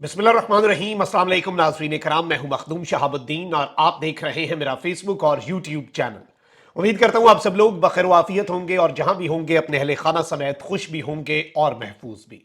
बिस्मिल्लाहिर्रहमानिर्रहीम। अस्सलाम वालेकुम नाज़रीन कराम, मैं हूं मखदूम शहाबुद्दीन और आप देख रहे हैं मेरा फेसबुक और यूट्यूब चैनल। उम्मीद करता हूं आप सब लोग बखैर वाफियत होंगे और जहां भी होंगे अपने अहले खाना समेत खुश भी होंगे और महफूज भी।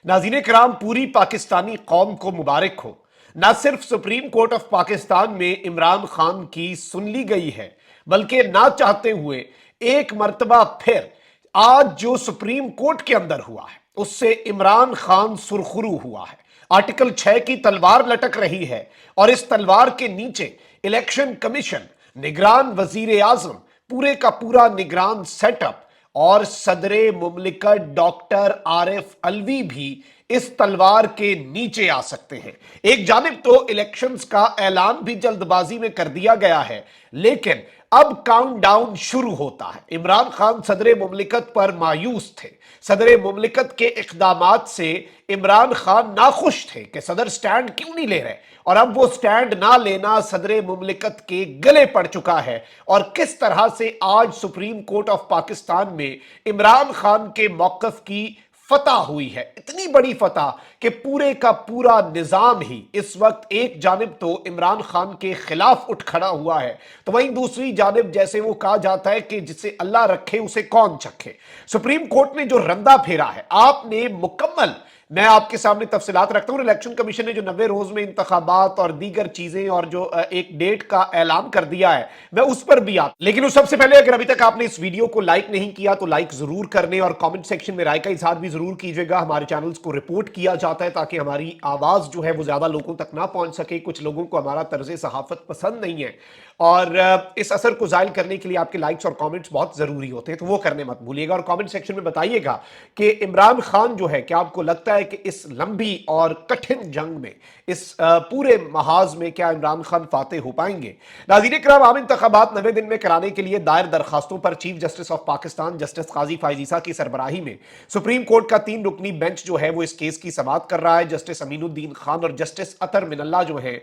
नाज़रीन कराम, पूरी पाकिस्तानी कौम को मुबारक हो। न सिर्फ सुप्रीम कोर्ट ऑफ पाकिस्तान में इमरान खान की सुन ली गई है, बल्कि ना चाहते हुए एक मर्तबा फिर आज जो सुप्रीम कोर्ट के अंदर हुआ है उससे इमरान खान सुरखरू हुआ है। आर्टिकल 6 की तलवार लटक रही है और इस तलवार के नीचे इलेक्शन कमीशन, निगरान वजीर आजम, पूरे का पूरा निगरान सेटअप और सदरे मुमलिकत डॉक्टर आरिफ अलवी भी इस तलवार के नीचे आ सकते हैं। एक जानिब तो इलेक्शंस का ऐलान भी जल्दबाजी में कर दिया गया है, लेकिन अब काउंटडाउन शुरू होता है। इमरान खान सदरे मुमलिकत पर मायूस थे। सदरे मुमलिकत के इक़दामात से इमरान खान नाखुश थे कि सदर स्टैंड क्यों नहीं ले रहे, और अब वो स्टैंड ना लेना सदरे मुमलिकत के गले पड़ चुका है। और किस तरह से आज सुप्रीम कोर्ट ऑफ पाकिस्तान में इमरान खान के मौक़िफ़ की फतह हुई है, इतनी बड़ी फतह कि पूरे का पूरा निजाम ही इस वक्त एक जानिब तो इमरान खान के खिलाफ उठ खड़ा हुआ है, तो वहीं दूसरी जानिब जैसे वो कहा जाता है कि जिसे अल्लाह रखे उसे कौन चखे। सुप्रीम कोर्ट ने जो रंदा फेरा है, आपने मुकम्मल, मैं आपके सामने तफसीलात रखता हूं। इलेक्शन कमीशन ने जो 90 रोज में इंतखाबात और दीगर चीजें और जो एक डेट का ऐलान कर दिया है, मैं उस पर भी आप, लेकिन उस सबसे पहले अगर अभी तक आपने इस वीडियो को लाइक नहीं किया तो लाइक जरूर करने और कमेंट सेक्शन में राय का इजहार भी जरूर कीजिएगा। हमारे चैनल्स को रिपोर्ट किया जाता है ताकि हमारी आवाज जो है वो ज्यादा लोगों तक ना पहुंच सके। कुछ लोगों को हमारा तर्ज सहाफत पसंद नहीं है और इस असर को जाहिर करने के लिए आपके लाइक्स और कमेंट्स बहुत जरूरी होते हैं, तो वो करने मत भूलिएगा। और कमेंट सेक्शन में बताइएगा कि इमरान खान जो है, क्या आपको लगता है कि इस लंबी और कठिन जंग में, इस पूरे महाज में क्या इमरान खान फातेह हो पाएंगे। नाज़रीन इकराम, आम इंतखाबात 90 दिन में कराने के लिए दायर दरखास्तों पर chief justice of Pakistan justice Qazi Faez Isa की सरबराही में सुप्रीम कोर्ट का 3 रुकनी बेंच जो है वो इस केस की समाअत कर रहा है। जस्टिस अमीनुद्दीन खान और जस्टिस अतर मिनल्ला जो है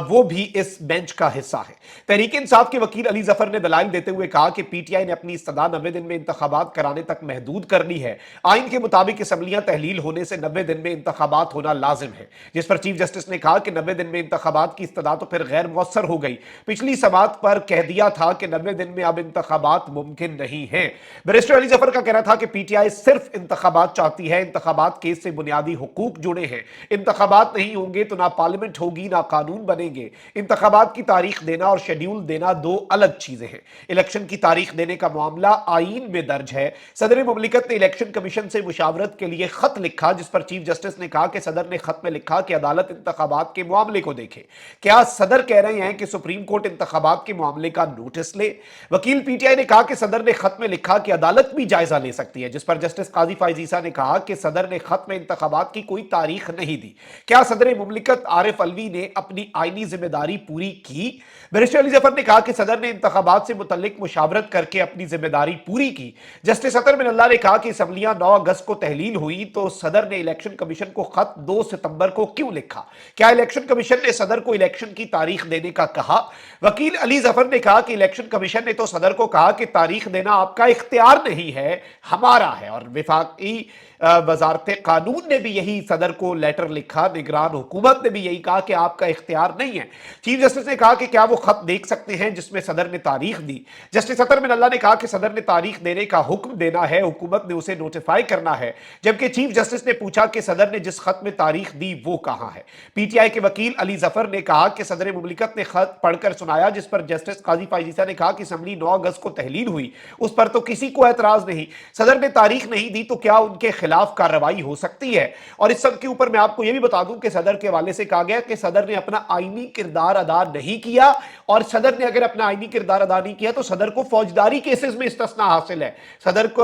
वो भी इस बेंच का हिस्सा है। तहरीक इंसाफ के वकील अली जफर ने दलाइल देते हुए कहा कि पीटीआई ने अपनी इस्तदा 90 दिन में इंतखाबात कराने तक महदूद कर ली है। आइन के मुताबिक असम्बलियां तहलील होने से 90 दिन में इंतखाबात होना लाजिम है, जिस पर चीफ जस्टिस ने कहा कि 90 दिन में इंतखाबात की इस्तदा तो फिर गैर मौसर हो गई। पिछली समाअत पर कह दिया था कि 90 दिन में अब इंतखाबात मुमकिन नहीं है। बैरिस्टर अली जफर का कहना था कि पीटीआई सिर्फ इंतखाबात चाहती है। इंतखाबात केस से बुनियादी हुकूक जुड़े हैं। इंतखाबात नहीं होंगे तो ना पार्लियामेंट होगी ना कानून बनेंगे। इंतखाबात की तारीख देना और शेड्यूल देना दो अलग चीजें हैं। इलेक्शन की तारीख देने का मामला आईन में दर्ज है। सदर मुमलिकत ने इलेक्शन कमीशन से मुशावरत के लिए खत लिखा, जिस पर चीफ जस्टिस ने कहा कि सदर ने खत में लिखा कि अदालत इंतखाबात के मामले को देखे। क्या सदर कह रहे हैं कि सुप्रीम कोर्ट इंतखाबात के मामले का नोटिस ले? वकील पीटीआई ने कहा कि सदर ने खत में लिखा कि अदालत भी जायजा ले सकती है, जिस पर जस्टिस काजी फायज ईसा ने कहा कि सदर ने खत में इंतखाबात की कोई तारीख नहीं दी। क्या सदर मुमलिकत आरिफ अलवी ने अपनी आईनी जिम्मेदारी पूरी की? बैरिस्टर अली जफर ने कहा कि सदर ने इंतखाबात से मुतल्लिक मुशावरत करके अपनी जिम्मेदारी पूरी की। जस्टिस अतर मिनल्ला ने कहा कि असम्बलियां 9 अगस्त को तहलील हुई तो सदर ने इलेक्शन कमीशन को खत 2 सितंबर को क्यों लिखा? क्या इलेक्शन कमीशन ने सदर को इलेक्शन की तारीख देने का कहा? वकील अली जफर ने कहा कि इलेक्शन कमीशन ने तो सदर को कहा कि तारीख देना आपका इख्तियार नहीं है, हमारा है। और विफाकी वजारत कानून ने भी यही सदर को लेटर लिखा। निगरान हुकूमत ने भी यही कहा कि आपका इख्तियार नहीं है। चीफ जस्टिस ने कहा कि क्या वो खत देख सकते हैं जिसमें सदर ने तारीख दी? जस्टिस अतर मिनल्ला ने कहा कि सदर ने तारीख देने का हुक्म देना है, हुकूमत ने उसे नोटिफाई करना है। जबकि चीफ जस्टिस ने पूछा कि सदर ने जिस खत में तारीख दी वो कहां है? पीटीआई के वकील अली जफर ने कहा कि सदर मुमलिकत ने खत पढ़कर सुनाया, जिस पर जस्टिस काजी फायज ईसा ने कहा कि असम्बली 9 अगस्त को तहलील हुई, उस पर तो किसी को एतराज नहीं। सदर ने तारीख नहीं दी तो क्या उनके खिलाफ कार्रवाई हो सकती है? और इस सब के ऊपर मैं आपको यह भी बता दूं कि सदर के हवाले से कहा गया कि सदर ने अपना आईनी किरदार अदा नहीं किया, और सदर ने अगर अपना आईनी किरदार अदा नहीं किया तो सदर को फौजदारी केसेस में इस्तिस्ना हासिल है। सदर को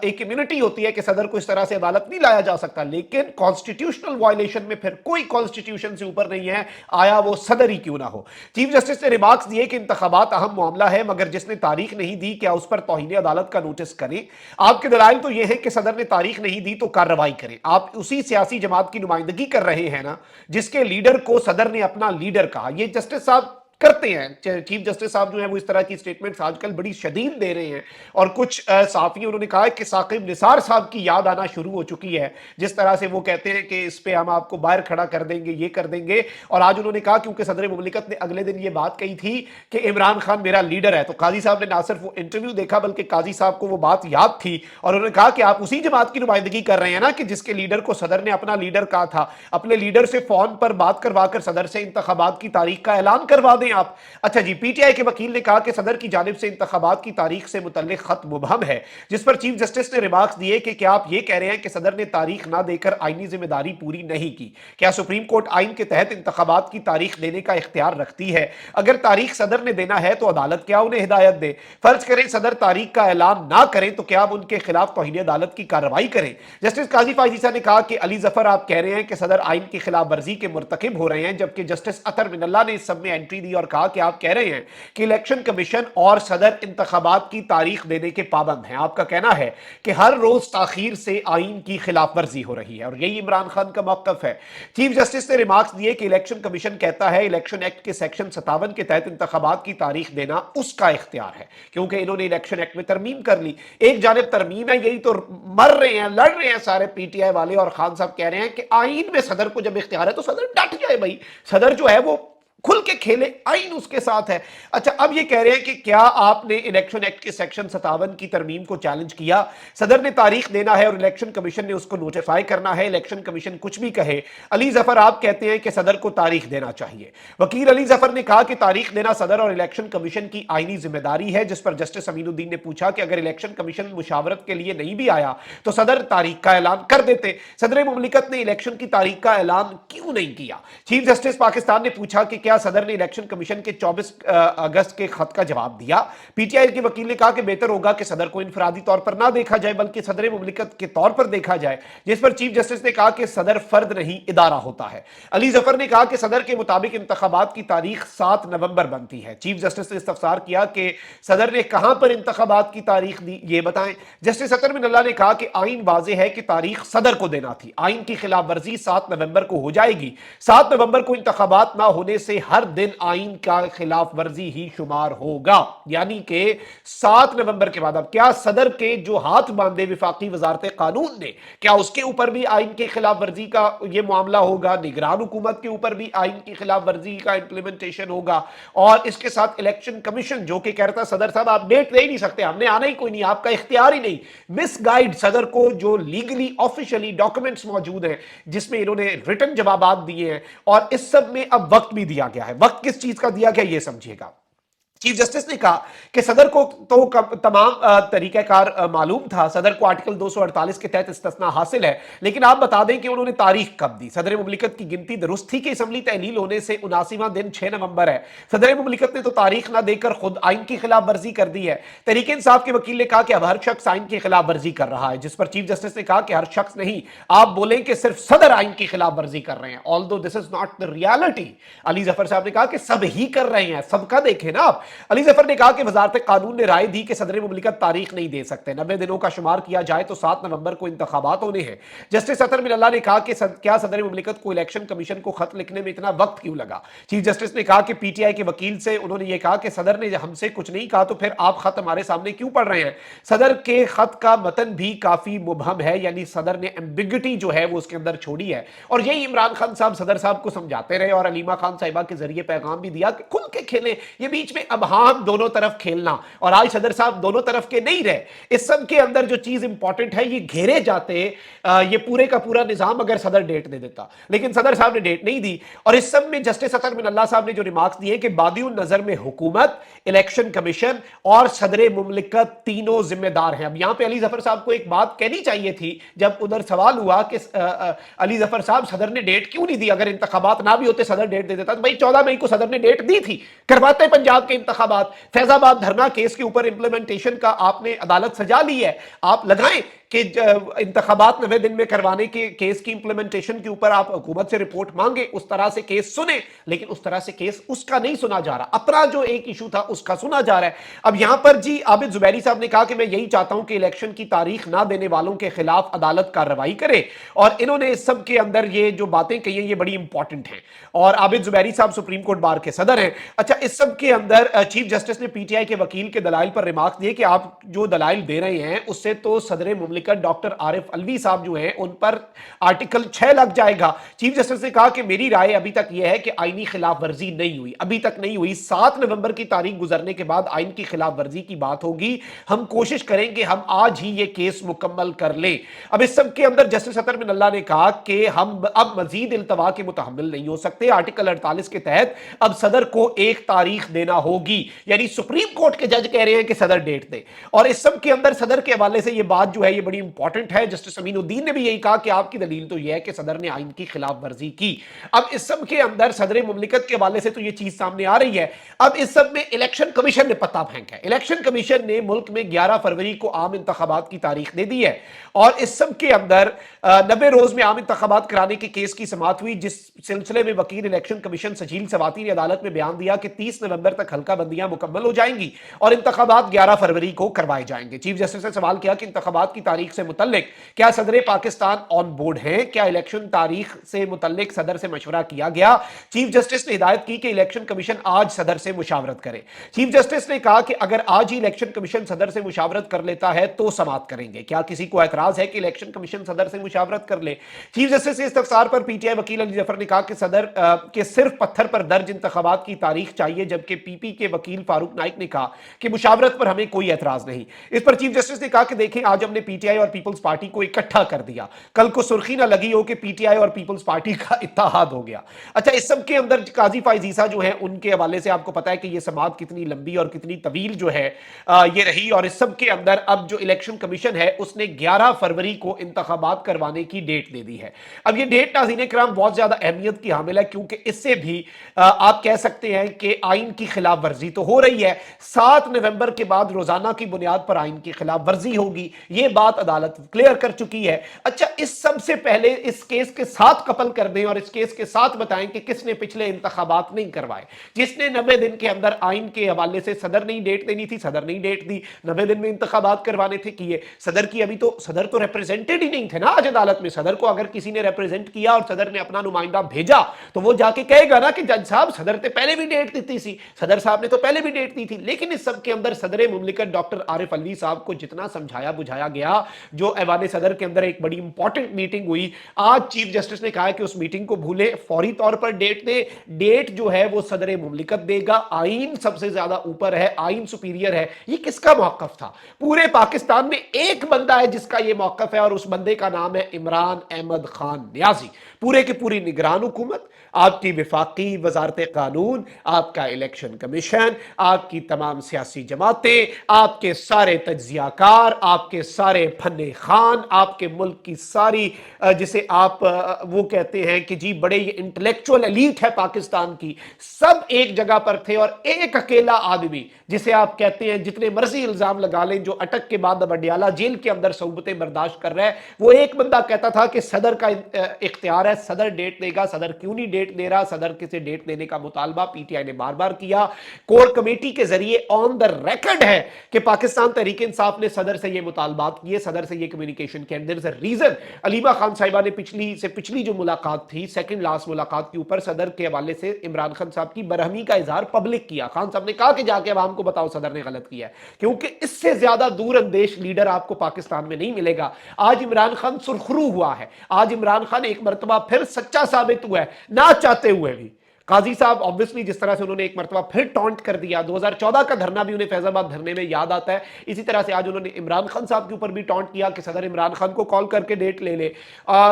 एक इम्यूनिटी होती है कि सदर को इस तरह से अदालत नहीं लाया जा सकता, लेकिन कॉन्स्टिट्यूशनल वायलेशन में फिर कोई कॉन्स्टिट्यूशन से ऊपर नहीं है, आया वो सदर ही क्यों ना हो। चीफ जस्टिस ने रिमार्क्स दिए कि इंतखाबात अहम मामला है, मगर जिसने तारीख नहीं दी क्या उस पर तौहीन अदालत का नोटिस करें? आपके दलाइल तो यह है कि सदर ने तारीख नहीं दी तो कार्रवाई करें। आप उसी सियासी जमात की नुमाइंदगी कर रहे हैं ना जिसके लीडर को सदर ने अपना लीडर कहा। ये जस्टिस साहब کرتے ہیں. چیف جسٹس صاحب جو ہیں وہ اس طرح کی سٹیٹمنٹس آج کل بڑی شدید دے رہے ہیں, اور کچھ صحافی انہوں نے کہا ہے کہ ثاقب نثار صاحب کی یاد آنا شروع ہو چکی ہے, جس طرح سے وہ کہتے ہیں کہ اس پہ ہم آپ کو باہر کھڑا کر دیں گے, یہ کر دیں گے. اور آج انہوں نے کہا کیونکہ صدر مملکت نے اگلے دن یہ بات کہی تھی کہ عمران خان میرا لیڈر ہے, تو قاضی صاحب نے نہ صرف وہ انٹرویو دیکھا بلکہ قاضی صاحب کو وہ بات یاد تھی, اور انہوں نے کہا کہ آپ اسی جماعت کی نمائندگی کر رہے ہیں نا کہ جس کے لیڈر کو صدر نے اپنا لیڈر کہا تھا. اپنے لیڈر سے فون پر بات کروا کر صدر سے انتخابات کی تاریخ کا اعلان کروا دیں آپ. اچھا جی, پی ٹی آئی کے وکیل نے کہا کہ صدر کی جانب سے انتخابات کی تاریخ سے متعلق خط مبہم ہے, جس پر چیف جسٹس نے ریمارکس دیے کہ کیا آپ یہ کہہ رہے ہیں کہ صدر نے تاریخ نہ دے کر آئینی ذمہ داری پوری نہیں کی؟ کیا سپریم کورٹ آئین کے تحت انتخابات کی تاریخ دینے کا اختیار رکھتی ہے؟ اگر تاریخ صدر نے دینا ہے تو عدالت کیا انہیں ہدایت دے؟ فرض کریں صدر تاریخ کا اعلان نہ کریں تو کیا اب ان کے خلاف توہین عدالت کی کارروائی کریں؟ جسٹس قاضی فائز عیسیٰ نے کہا کہ علی ظفر آپ کہہ رہے ہیں کہ صدر آئین کی خلاف ورزی کے مرتکب ہو رہے ہیں, جبکہ جسٹس اطہر من اللہ نے اس سب میں انٹری دی اور کہا کہ آپ کہہ رہے ہیں کہ الیکشن کمیشن اور صدر انتخابات کی تاریخ دینے کے پابند ہیں. آپ کا کہنا ہے کہ ہر روز تاخیر سے آئین کی خلاف ورزی ہو رہی ہے, اور یہی عمران خان کا موقف ہے. چیف جسٹس نے ریمارکس دیے کہ الیکشن کمیشن کہتا ہے الیکشن ایکٹ کے سیکشن 57 کے تحت انتخابات کی تاریخ دینا اس کا اختیار ہے, کیونکہ انہوں نے الیکشن ایکٹ میں ترمیم کر لی. ایک جانب ترمیم ہے, یہی تو مر رہے ہیں, لڑ رہے ہیں سارے پی ٹی آئی والے, اور خان صاحب کہہ رہے ہیں کہ آئین میں صدر کو جب اختیار ہے تو صدر ڈٹ جائے بھائی, صدر جو ہے وہ کھل کے کھیلے, آئین اس کے ساتھ ہے. اچھا, اب یہ کہہ رہے ہیں کہ کیا آپ نے الیکشن ایکٹ کے سیکشن 57 کی ترمیم کو چیلنج کیا؟ صدر نے تاریخ دینا ہے اور الیکشن کمیشن نے اس کو نوٹیفائی کرنا ہے, الیکشن کمیشن کچھ بھی کہے. علی ظفر آپ کہتے ہیں کہ صدر کو تاریخ دینا چاہیے. وکیل علی ظفر نے کہا کہ تاریخ دینا صدر اور الیکشن کمیشن کی آئینی ذمہ داری ہے, جس پر جسٹس امین الدین نے پوچھا کہ اگر الیکشن کمیشن مشاورت کے لیے نہیں بھی آیا تو صدر تاریخ کا اعلان کر دیتے. صدر مملکت نے الیکشن کی تاریخ کا اعلان کیوں نہیں کیا؟ چیف جسٹس پاکستان نے پوچھا کہ کیا صدر نے الیکشن کمیشن کے 24 اگست کے خط کا جواب دیا؟ پی ٹی آئی کے وکیل نے کہا کہ بہتر ہوگا کہ صدر کو انفرادی طور پر نہ دیکھا جائے بلکہ صدر مملکت کے طور پر دیکھا جائے, جس پر چیف جسٹس نے کہا کہ صدر فرد نہیں ادارہ ہوتا ہے. علی ظفر نے کہا کہ صدر کے مطابق انتخابات کی تاریخ 7 نومبر بنتی ہے. چیف جسٹس نے استفسار کیا کہ صدر نے کہاں پر انتخابات کی تاریخ دی, یہ بتائیں. جسٹس اطہر من اللہ نے کہا کہ آئین واضح ہے کہ تاریخ صدر کو دینا تھی, آئین کی خلاف ورزی 7 نومبر کو ہو جائے گی. 7 نومبر کو انتخابات نہ ہونے سے ہر دن آئین کا خلاف ورزی ہی شمار ہوگا, یعنی کہ 7 نومبر کے بعد. اب کیا صدر کے جو ہاتھ باندھے وفاقی وزارت قانون نے, کیا اس کے اوپر بھی آئین کی خلاف ورزی کا یہ معاملہ ہوگا؟ نگران حکومت کے اوپر بھی آئین کی خلاف ورزی کا امپلیمنٹیشن ہوگا؟ اور اس کے ساتھ الیکشن کمیشن جو کہ کہتا صدر صاحب آپ ڈیٹ دے ہی نہیں سکتے, ہم نے آنا ہی کوئی نہیں, آپ کا اختیار ہی نہیں. مس گائیڈ صدر کو جو لیگلی آفیشلی ڈاکومنٹس موجود ہیں جس میں انہوں نے ریٹن جوابات دیے ہیں, اور اس سب میں اب وقت بھی دیا گیا ہے. وقت کس چیز کا دیا گیا یہ سمجھیے گا. چیف جسٹس نے کہا کہ صدر کو تو تمام طریقہ کار معلوم تھا, صدر کو آرٹیکل 248 کے تحت استثناء حاصل ہے, لیکن آپ بتا دیں کہ انہوں نے تاریخ کب دی. صدر مملکت کی گنتی درست تھی کہ اسمبلی تحلیل ہونے سے 79واں دن 6 نومبر ہے. صدر مملکت نے تو تاریخ نہ دے کر خود آئین کی خلاف ورزی کر دی ہے. تحریک انصاف کے وکیل نے کہا کہ اب ہر شخص آئین کی خلاف ورزی کر رہا ہے, جس پر چیف جسٹس نے کہا کہ ہر شخص نہیں, آپ بولیں کہ صرف صدر آئین کی خلاف ورزی کر رہے ہیں, although this is not the reality. Ali Zafar صاحب نے کہا کہ سب ہی کر رہے ہیں, سب کا دیکھیں نا آپ. علی ظفر نے کہا کہ وزارت قانون نے رائے دی کہ صدر مملکت تاریخ نہیں دے سکتے, 90 دنوں کا شمار کیا جائے تو 7 نومبر کو انتخابات ہونے ہیں. جسٹس اطہر من اللہ نے کہا کہ کیا صدر مملکت کو الیکشن کمیشن کو خط لکھنے میں اتنا وقت کیوں لگا؟ چیف جسٹس نے کہا کہ پی ٹی آئی کے وکیل سے انہوں نے یہ کہا کہ صدر نے ہم سے کچھ نہیں کہا تو پھر آپ خط ہمارے سامنے کیوں پڑھ رہے ہیں؟ صدر کے خط کا متن بھی کافی مبہم ہے, یعنی صدر نے ایمبیگوٹی جو ہے وہ اس کے اندر چھوڑی ہے, اور یہی عمران خان صاحب صدر صاحب کو سمجھاتے رہے اور علیمہ خان صاحبہ کے ذریعے پیغام بھی دیا کہ کھل کے کھیلیں. یہ بیچ میں ابہام دونوں طرف کھیلنا, اور آج صدر صاحب دونوں طرف کے نہیں رہے. اس سب کے اندر جو چیز امپورٹنٹ ہے, یہ گھیرے جاتے یہ پورے کا پورا نظام اگر صدر ڈیٹ دے دیتا, لیکن صدر صاحب نے ڈیٹ نہیں دی. اور اس سب میں جسٹس اطہر من اللہ صاحب نے جو ریمارکس دیے کہ بادی النظر میں حکومت, الیکشن کمیشن اور صدر مملکت تینوں ذمہ دار ہیں. اب یہاں پہ علی ظفر صاحب کو ایک بات کہنی چاہیے تھی جب ادھر سوال ہوا کہ علی ظفر صاحب صدر نے ڈیٹ کیوں نہیں دی, اگر انتخابات نہ بھی ہوتے صدر ڈیٹ دے دیتا. تو بھائی 14 مئی کو صدر نے ڈیٹ دی تھی, کرواتے پنجاب کے انتخابات. فیض آباد دھرنا کیس کے اوپر امپلیمنٹیشن کا آپ نے عدالت سجا لی ہے, آپ لگائیں. کہ इंतखाबात 90 दिन में करवाने के केस की इंप्लीमेंटेशन के ऊपर आप हुकूमत से रिपोर्ट मांगे, उस तरह से केस सुने, लेकिन उस तरह से केस उसका नहीं सुना जा रहा, अपना जो एक इशू था उसका सुना जा रहा है। अब यहां पर जी आबिद जुबैरी साहब ने कहा कि मैं यही चाहता हूं कि इलेक्शन की तारीख ना देने वालों के खिलाफ अदालत कार्रवाई करे, और इन्होंने इस सब के अंदर ये जो बातें कही हैं ये बड़ी इंपॉर्टेंट हैं। और आबिद जुबैरी साहब सुप्रीम कोर्ट बार के सदर हैं। अच्छा, इस सब के अंदर चीफ जस्टिस ने पीटीआई के वकील के दलाइल पर रिमार्क दिए कि आप जो दलाइल दे रहे हैं उससे तो सदर मुमलिकत डॉक्टर आरिफ अलवी साहब जो हैं उन पर आर्टिकल 6 लग जाएगा। चीफ जस्टिस ने कहा कि मेरी राय अभी तक यह है कि आईनी खिलाफ वर्जी नहीं हुई, अभी तक नहीं हुई। 7 नवंबर की तारीख गुजरने के बाद आइन की खिलाफ वर्जी की बात होगी, हम कोशिश करेंगे हम आज ही ये केस मुकम्मल कर लें। अब इस सब के अंदर जस्टिस अतर मिनल्ला ने कहा कि हम अब मजीद इल्तवा के मुतहम्मिल नहीं हो सकते, आर्टिकल 48 के तहत अब सदर को एक तारीख देना होगी, यानी सुप्रीम कोर्ट के जज कह रहे हैं कि सदर डेट दे। और इस सब के अंदर सदर के हवाले से ये बात जो है ये बड़ी इंपॉर्टेंट है। जस्टिस अमीनुद्दीन ने भी यही कहा कि आपकी दलील तो यह है कि सदर ने आइन की खिलाफ वर्जी की। अब इस सब के अंदर सदर मुमलिकत के हवाले से तो ये चीज सामने आ रही है। अब इस सब में इलेक्शन कमीशन ने पत्ता फेंका है। इलेक्शन कमीशन ने मुल्क में 11 फरवरी को आम इंतखाबात की तारीख दे दी है, और इस सब के अंदर 90 रोज में आम इंतखाबात कराने के केस की समाअत हुई, जिस सिलसिले में वकील इलेक्शन कमीशन सजील सवाती ने अदालत में बयान दिया कि 30 नवंबर तक हल्का बंदियां मुकम्मल हो जाएंगी और इंतखाबात 11 फरवरी को करवाए जाएंगे। चीफ जस्टिस ने सवाल किया कि इंतखाबात की तारीख से मुतल्लिक क्या सदर पाकिस्तान ऑन बोर्ड है, क्या इलेक्शन तारीख से मुतल्लिक सदर से मशवरा किया गया। चीफ जस्टिस ने हिदायत की कि इलेक्शन कमीशन आज सदर से मुशावरत करे। चीफ जस्टिस ने कहा कि अगर आज ही इलेक्शन कमीशन सदर से मुशावरत कर लेता है तो समाअत करेंगे, क्या किसी को एतराज है कि इलेक्शन कमीशन सदर से मुशावरत कर ले। चीफ जस्टिस के इस्तफसार पर पीटीआई वकील अली जफर ने कहा कि सदर के सिर्फ पत्थर पर दर्ज इंतखाबात की तारीख चाहिए, जबकि पीपी के वकील फारूक नाइक ने कहा कि मुशावरत पर हमें कोई एतराज नहीं। इस पर चीफ जस्टिस ने कहा कि देखें, आज हमने पीटीआई और पीपल्स पार्टी को इकट्ठा कर दिया, कल को सुर्खी ना लगी हो कि पीटीआई और पीपल्स पार्टी का इत्तेहाद हो गया। अच्छा, इस सब के अंदर काजी फाइज ईसा जो है उनके हवाले से आपको पता है कि यह समाअत कितनी लंबी और कितनी तवील जो है ये रही, और इस सब के अंदर अब जो इलेक्शन कमीशन है उसने 11 फरवरी को इंतखाबात करवाने की डेट दे दी है। अब ये डेट नाज़रीन किराम बहुत ज्यादा अहमियत की हामिल है, क्योंकि इससे भी आप कह सकते हैं कि आइन की खिलाफ वर्जी तो हो रही है। 7 नवंबर के बाद रोजाना की बुनियाद पर आइन की खिलाफ वर्जी होगी, यह बात अदालत क्लियर कर चुकी है। अच्छा, इस सब से पहले इस केस के साथ कपल कर दें और इस केस के साथ बताएं कि किसने पिछले इंतखाबात नहीं करवाए, जिसने 90 दिन के अंदर आइन के हवाले से सदर नहीं डेट देनी थी, सदर नहीं डेट दी, 90 दिन में इंतखाबात करवाने थे किए। सदर की अभी तो सदर तो रिप्रेजेंटेड ही नहीं थे ना आज अदालत में। सदर को अगर किसी ने रिप्रेजेंट किया और सदर ने अपना नुमाइंदा भेजा तो वो जाके कहेगा ना कि जज साहब सदर ने पहले भी डेट दी थी, सदर साहब ने तो पहले भी डेट दी थी। लेकिन इस सब के अंदर सदर मुमलिकत डॉक्टर आरिफ अलवी साहब को जितना समझाया बुझाया गया, जो ऐवान सदर के अंदर एक बड़ी इंपॉर्टेंट मीटिंग हुई, आज चीफ जस्टिस ने कहा कि उस मीटिंग को भूले, फौरी तौर पर डेट दे। डेट जो है वो सदर मुमलिकत देगा, आइन सबसे ज्यादा ऊपर है, आइन सुपीरियर है। ये किसका मौकफ था? पूरे पाकिस्तान में एक बंदा है जिसका ये मौकफ है, और उस बंदे का नाम है इमरान अहमद खान न्याजी। पूरे की पूरी निगरान हुकूमत, आपकी विफाकी वजारत कानून, आपका इलेक्शन कमीशन, आपकी तमाम सियासी जमातें, आपके सारे तज्जियाकार, आपके सारे फन्ने खान, आपके मुल्क की सारी जिसे आप वो कहते हैं कि जी बड़े इंटेलेक्चुअल एलीट है पाकिस्तान की, सब एक जगह पर थे। और एक अकेला आदमी जिसे आप कहते हैं जितने मर्जी इल्जाम लगा लें, जो अटक के बाद अब अडियाला जेल के अंदर सौबतें बर्दाश्त कर रहा है, वो एक बंदा कहता था कि सदर का इख्तियार है, सदर डेट देगा। सदर क्यों नहीं डेट दे रहा? सदर के से डेट देने का मुतालबा पीटीआई ने बार बार किया। कोर कमेटी के जरिए ऑन द रिकॉर्ड है कि पाकिस्तान तहरीक इंसाफ ने सदर से ये मुतालबात किए, सदर से ये कम्युनिकेशन किया। There is a reason. Aleema Khan Sahiba ने पिछली जो मुलाकात थी, सेकंड लास्ट मुलाकात के ऊपर सदर के हवाले से इमरान खान साहब की बरहमी का इजहार पब्लिक किया। खान साहब ने कहा कि जाके अवाम को बताओ सदर ने गलत किया है, क्योंकि इससे ज्यादा दूर अंदेश लीडर आपको पाकिस्तान में नहीं मिलेगा। आज इमरान खान सुरखरू हुआ है, आज इमरान खान एक मरतबा फिर सच्चा साबित हुआ है, ना चाहते हुए भी। काजी साहब ऑब्वियसली जिस तरह से उन्होंने एक मरतबा फिर टॉन्ट कर दिया, 2014 का धरना भी उन्हें फैजाबाद धरने में याद आता है, इसी तरह से आज उन्होंने इमरान खान साहब के ऊपर भी टॉन्ट किया कि सदर इमरान खान को कॉल करके डेट ले ले।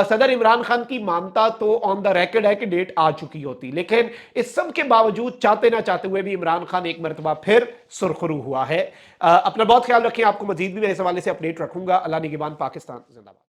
सदर इमरान खान की मानता तो ऑन द रिकॉर्ड है कि डेट आ चुकी होती, लेकिन इस सब के बावजूद चाहते ना चाहते हुए भी इमरान खान एक मरतबा फिर सुरखरू हुआ है। अपना बहुत ख्याल रखें, आपको मजीद भी मैं इस हवाले से अपडेट रखूंगा। अल्लाह निगहबान, पाकिस्तान जिंदाबाद।